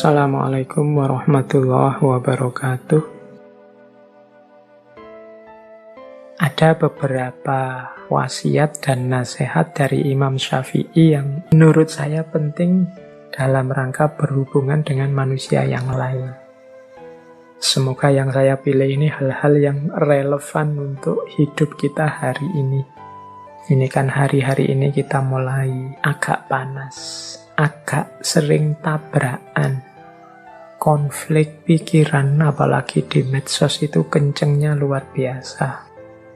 Assalamualaikum warahmatullahi wabarakatuh. Ada beberapa wasiat dan nasihat dari Imam Syafi'i yang menurut saya penting dalam rangka berhubungan dengan manusia yang lain. Semoga yang saya pilih ini hal-hal yang relevan untuk hidup kita hari ini. Ini kan hari-hari ini kita mulai agak panas, agak sering tabrakan, konflik pikiran, apalagi di medsos itu kencengnya luar biasa.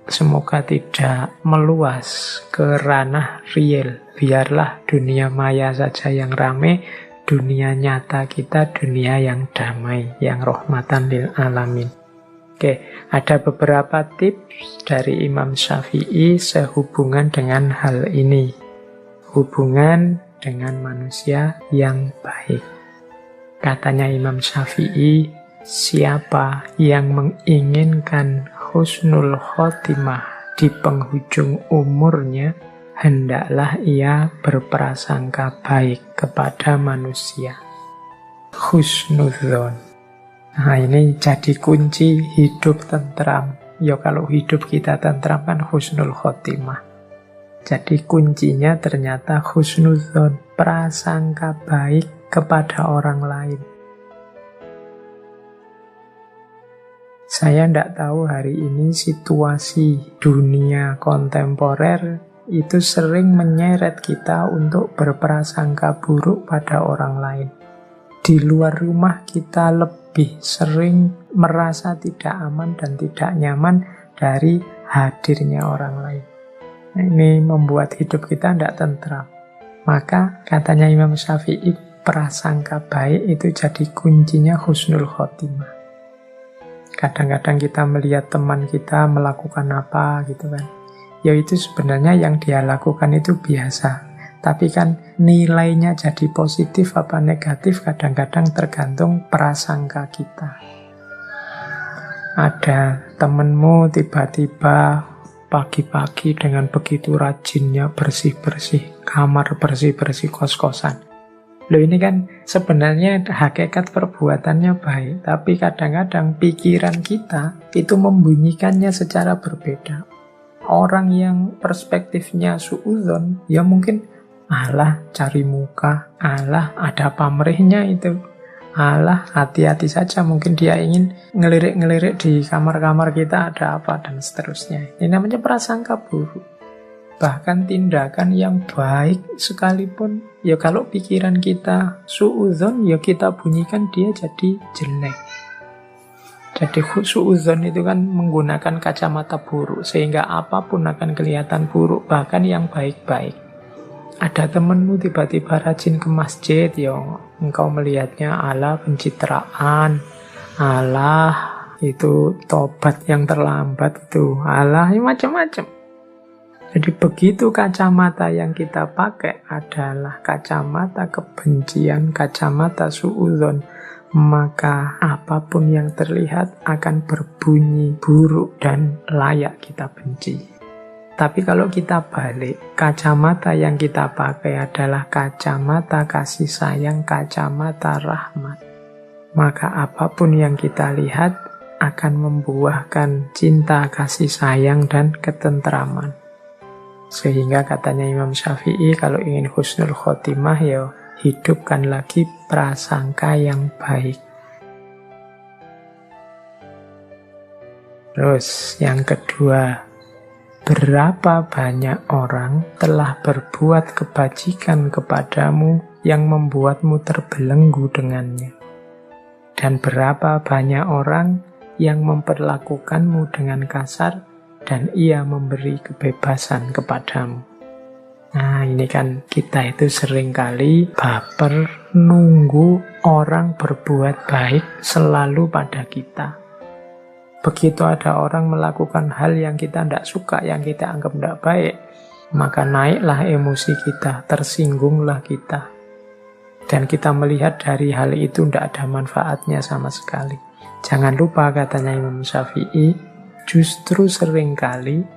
Semoga tidak meluas ke ranah real. Biarlah dunia maya saja yang rame, dunia nyata kita dunia yang damai, yang rahmatan lil alamin. Oke, ada beberapa tips dari Imam Syafi'i sehubungan dengan hal ini. Hubungan dengan manusia yang baik. Katanya Imam Syafi'i, siapa yang menginginkan husnul khotimah di penghujung umurnya, hendaklah ia berprasangka baik kepada manusia. Husnudzon. Nah, ini jadi kunci hidup tentram. Ya kalau hidup kita tentram kan husnul khotimah. Jadi kuncinya ternyata husnudzon, prasangka baik kepada orang lain. Saya tidak tahu hari ini situasi dunia kontemporer itu sering menyeret kita untuk berprasangka buruk pada orang lain. Di luar rumah kita lebih sering merasa tidak aman dan tidak nyaman dari hadirnya orang lain. Nah, ini membuat hidup kita tidak tentram. Maka katanya Imam Syafi'i, prasangka baik itu jadi kuncinya husnul khotimah. Kadang-kadang kita melihat teman kita melakukan apa gitu kan. Ya itu sebenarnya yang dia lakukan itu biasa. Tapi kan nilainya jadi positif apa negatif kadang-kadang tergantung prasangka kita. Ada temenmu tiba-tiba pagi-pagi dengan begitu rajinnya bersih-bersih kamar, bersih-bersih kos-kosan. Loh ini kan sebenarnya hakikat perbuatannya baik, tapi kadang-kadang pikiran kita itu membunyikannya secara berbeda. Orang yang perspektifnya suudzon, ya mungkin alah cari muka, alah ada pamrihnya itu, alah hati-hati saja, mungkin dia ingin ngelirik-ngelirik di kamar-kamar kita ada apa dan seterusnya. Ini namanya prasangka buruk. Bahkan tindakan yang baik sekalipun, ya kalau pikiran kita suudzon, ya kita bunyikan dia jadi jelek. Jadi suudzon itu kan menggunakan kacamata buruk, sehingga apapun akan kelihatan buruk, bahkan yang baik-baik. Ada temenmu tiba-tiba rajin ke masjid, ya engkau melihatnya ala pencitraan, alah itu tobat yang terlambat itu, alah macam-macam. Jadi begitu kacamata yang kita pakai adalah kacamata kebencian, kacamata suudzon, maka apapun yang terlihat akan berbunyi buruk dan layak kita benci. Tapi kalau kita balik, kacamata yang kita pakai adalah kacamata kasih sayang, kacamata rahmat, maka apapun yang kita lihat akan membuahkan cinta, kasih sayang, dan ketentraman. Sehingga katanya Imam Syafi'i, kalau ingin husnul khotimah, ya hidupkan lagi prasangka yang baik. Terus yang kedua, berapa banyak orang telah berbuat kebajikan kepadamu yang membuatmu terbelenggu dengannya? Dan berapa banyak orang yang memperlakukanmu dengan kasar dan ia memberi kebebasan kepadamu? Nah, ini kan kita itu seringkali baper nunggu orang berbuat baik selalu pada kita. Begitu ada orang melakukan hal yang kita tidak suka, yang kita anggap tidak baik, maka naiklah emosi kita, tersinggunglah kita. Dan kita melihat dari hal itu tidak ada manfaatnya sama sekali. Jangan lupa katanya Imam Syafi'i, justru seringkali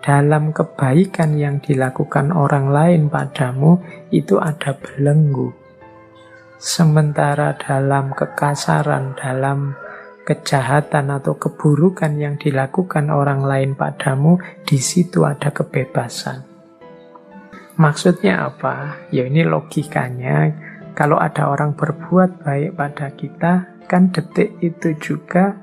dalam kebaikan yang dilakukan orang lain padamu itu ada belenggu. Sementara dalam kekasaran, dalam kejahatan atau keburukan yang dilakukan orang lain padamu, di situ ada kebebasan. Maksudnya apa? Ya ini logikanya, kalau ada orang berbuat baik pada kita, kan detik itu juga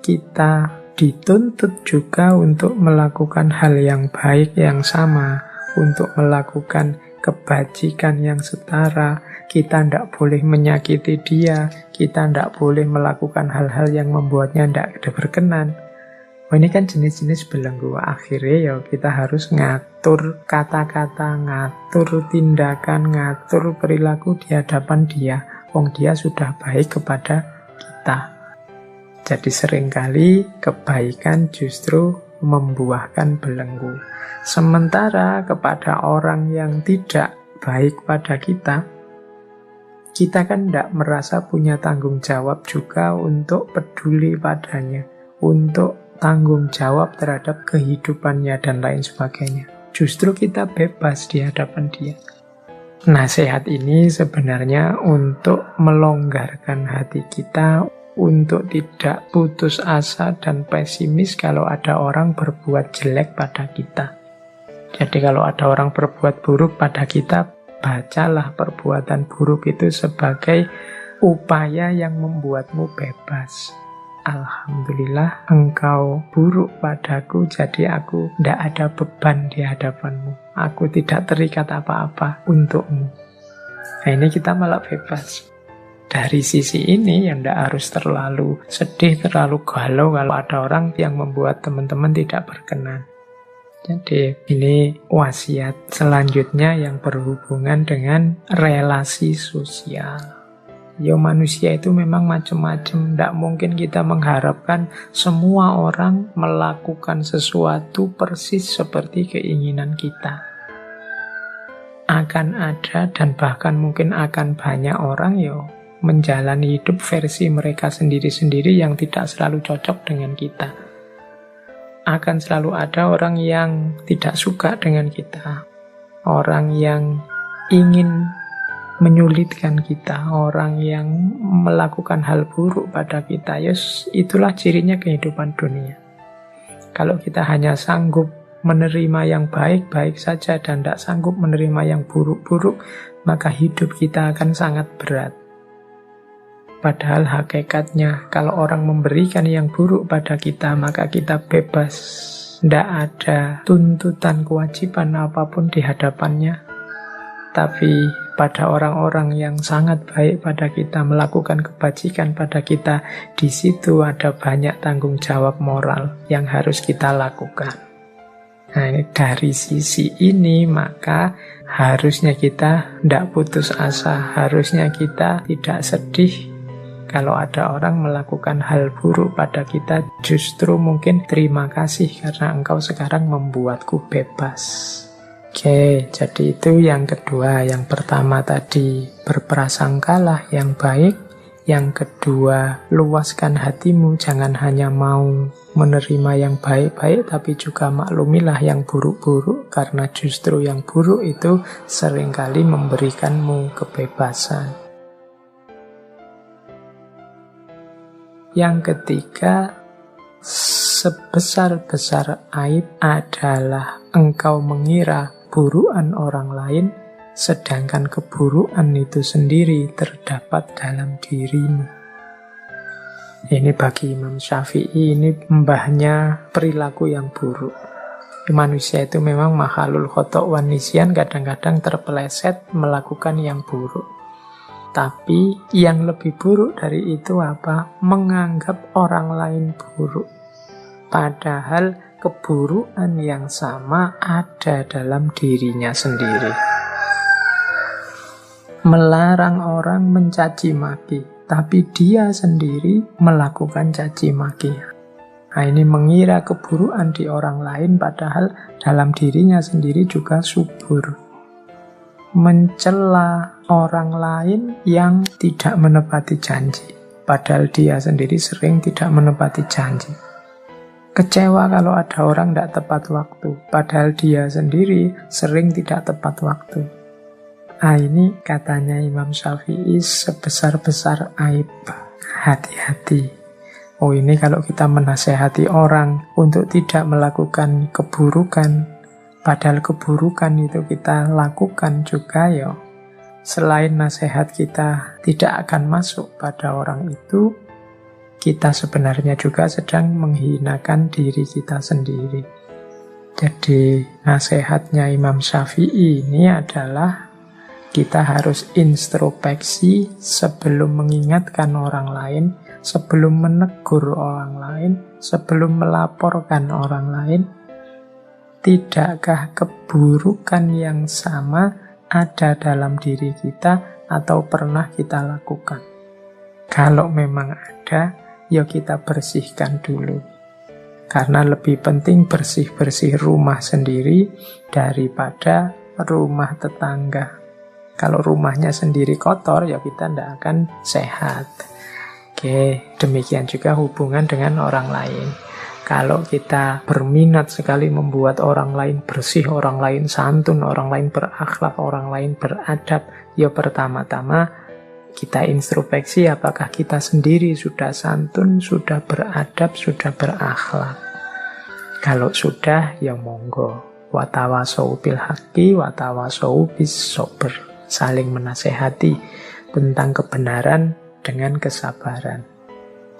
kita dituntut juga untuk melakukan hal yang baik yang sama, untuk melakukan kebajikan yang setara. Kita tidak boleh menyakiti dia, kita tidak boleh melakukan hal-hal yang membuatnya tidak berkenan. Ini kan jenis-jenis belenggu. Akhirnya ya kita harus ngatur kata-kata, ngatur tindakan, ngatur perilaku di hadapan dia. Wong dia sudah baik kepada kita. Jadi seringkali kebaikan justru membuahkan belenggu. Sementara kepada orang yang tidak baik pada kita kan tidak merasa punya tanggung jawab juga untuk peduli padanya, untuk tanggung jawab terhadap kehidupannya dan lain sebagainya. Justru kita bebas di hadapan dia. Nasihat ini sebenarnya untuk melonggarkan hati kita, untuk tidak putus asa dan pesimis kalau ada orang berbuat jelek pada kita. Jadi kalau ada orang berbuat buruk pada kita, bacalah perbuatan buruk itu sebagai upaya yang membuatmu bebas. Alhamdulillah engkau buruk padaku, jadi aku tidak ada beban di hadapanmu. Aku tidak terikat apa-apa untukmu. Nah ini kita malah bebas. Dari sisi ini yang tidak harus terlalu sedih, terlalu galau kalau ada orang yang membuat teman-teman tidak berkenan. Jadi ini wasiat selanjutnya yang berhubungan dengan relasi sosial. Ya manusia itu memang macam-macam. Tidak mungkin kita mengharapkan semua orang melakukan sesuatu persis seperti keinginan kita. Akan ada dan bahkan mungkin akan banyak orang menjalani hidup versi mereka sendiri-sendiri yang tidak selalu cocok dengan kita. Akan selalu ada orang yang tidak suka dengan kita, orang yang ingin menyulitkan kita, orang yang melakukan hal buruk pada kita. Yes, itulah cirinya kehidupan dunia. Kalau kita hanya sanggup menerima yang baik-baik saja dan tidak sanggup menerima yang buruk-buruk, maka hidup kita akan sangat berat. Padahal hakikatnya kalau orang memberikan yang buruk pada kita, maka kita bebas. Tidak ada tuntutan kewajiban apapun di hadapannya. Tapi pada orang-orang yang sangat baik pada kita, melakukan kebajikan pada kita, di situ ada banyak tanggung jawab moral yang harus kita lakukan. Nah, dari sisi ini maka harusnya kita tidak putus asa, harusnya kita tidak sedih kalau ada orang melakukan hal buruk pada kita. Justru mungkin terima kasih karena engkau sekarang membuatku bebas. Oke, jadi itu yang kedua. Yang pertama tadi berprasangkalah yang baik. Yang kedua, luaskan hatimu, jangan hanya mau menerima yang baik-baik, tapi juga maklumilah yang buruk-buruk, karena justru yang buruk itu seringkali memberikanmu kebebasan. Yang ketiga, sebesar-besar aib adalah engkau mengira keburukan orang lain, sedangkan keburukan itu sendiri terdapat dalam dirimu. Ini bagi Imam Syafi'i, ini mbahnya perilaku yang buruk. Manusia itu memang makhluk khotok wan nisyan, kadang-kadang terpeleset melakukan yang buruk. Tapi yang lebih buruk dari itu apa? Menganggap orang lain buruk. Padahal keburukan yang sama ada dalam dirinya sendiri. Melarang orang mencaci maki, tapi dia sendiri melakukan caci maki. Nah, ini mengira keburukan di orang lain, padahal dalam dirinya sendiri juga subur. Mencela orang lain yang tidak menepati janji, padahal dia sendiri sering tidak menepati janji. Kecewa kalau ada orang tidak tepat waktu, padahal dia sendiri sering tidak tepat waktu. Ini katanya Imam Syafi'i sebesar-besar aib. Hati-hati. Oh, ini kalau kita menasehati orang untuk tidak melakukan keburukan, padahal keburukan itu kita lakukan juga ya. Selain nasihat kita tidak akan masuk pada orang itu, kita sebenarnya juga sedang menghinakan diri kita sendiri. Jadi nasihatnya Imam Syafi'i ini adalah kita harus introspeksi sebelum mengingatkan orang lain, sebelum menegur orang lain, sebelum melaporkan orang lain. Tidakkah keburukan yang sama ada dalam diri kita atau pernah kita lakukan? Kalau memang ada, ya kita bersihkan dulu. Karena lebih penting bersih-bersih rumah sendiri daripada rumah tetangga. Kalau rumahnya sendiri kotor, ya kita tidak akan sehat. Oke, demikian juga hubungan dengan orang lain. Kalau kita berminat sekali membuat orang lain bersih, orang lain santun, orang lain berakhlak, orang lain beradab, ya pertama-tama kita introspeksi apakah kita sendiri sudah santun, sudah beradab, sudah berakhlak. Kalau sudah, ya monggo. Watawasau bil haqqi, watawasau bis sabr. Saling menasehati tentang kebenaran dengan kesabaran.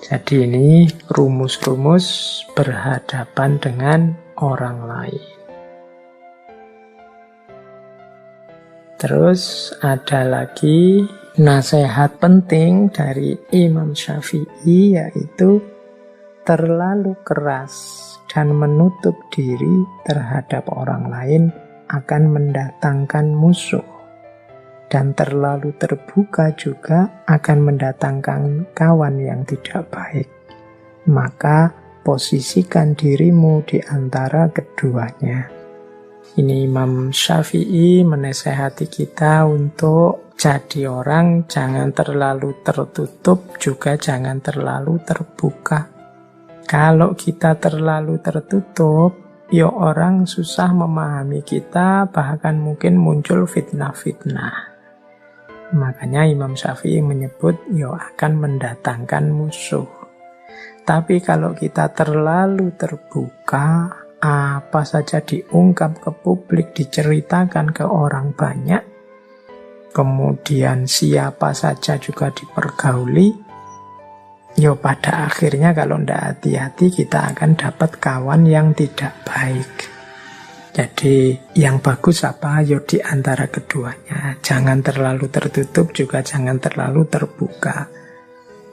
Jadi ini rumus-rumus berhadapan dengan orang lain. Terus ada lagi nasihat penting dari Imam Syafi'i, yaitu terlalu keras dan menutup diri terhadap orang lain akan mendatangkan musuh. Dan terlalu terbuka juga akan mendatangkan kawan yang tidak baik. Maka posisikan dirimu di antara keduanya. Ini Imam Syafi'i menasehati kita untuk jadi orang jangan terlalu tertutup, juga jangan terlalu terbuka. Kalau kita terlalu tertutup, ya orang susah memahami kita, bahkan mungkin muncul fitnah-fitnah. Makanya Imam Syafi'i menyebut ya akan mendatangkan musuh. Tapi kalau kita terlalu terbuka, apa saja diungkap ke publik, diceritakan ke orang banyak, kemudian siapa saja juga dipergauli, ya pada akhirnya kalau tidak hati-hati kita akan dapat kawan yang tidak baik. Jadi yang bagus apa? Ya di antara keduanya. Jangan terlalu tertutup, juga jangan terlalu terbuka.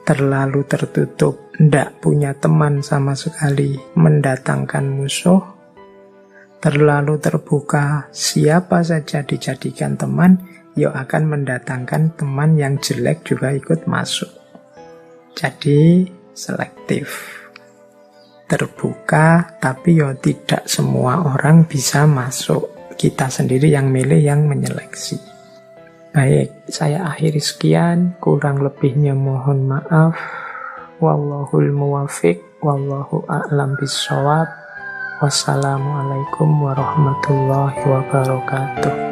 Terlalu tertutup, tidak punya teman sama sekali, mendatangkan musuh. Terlalu terbuka, siapa saja dijadikan teman, ya akan mendatangkan teman yang jelek juga ikut masuk. Jadi selektif. Terbuka, tapi ya tidak semua orang bisa masuk. Kita sendiri yang milih, yang menyeleksi. Baik, saya akhiri sekian. Kurang lebihnya mohon maaf. Wallahul muwafiq, wallahu a'lam bishawab. Wassalamualaikum warahmatullahi wabarakatuh.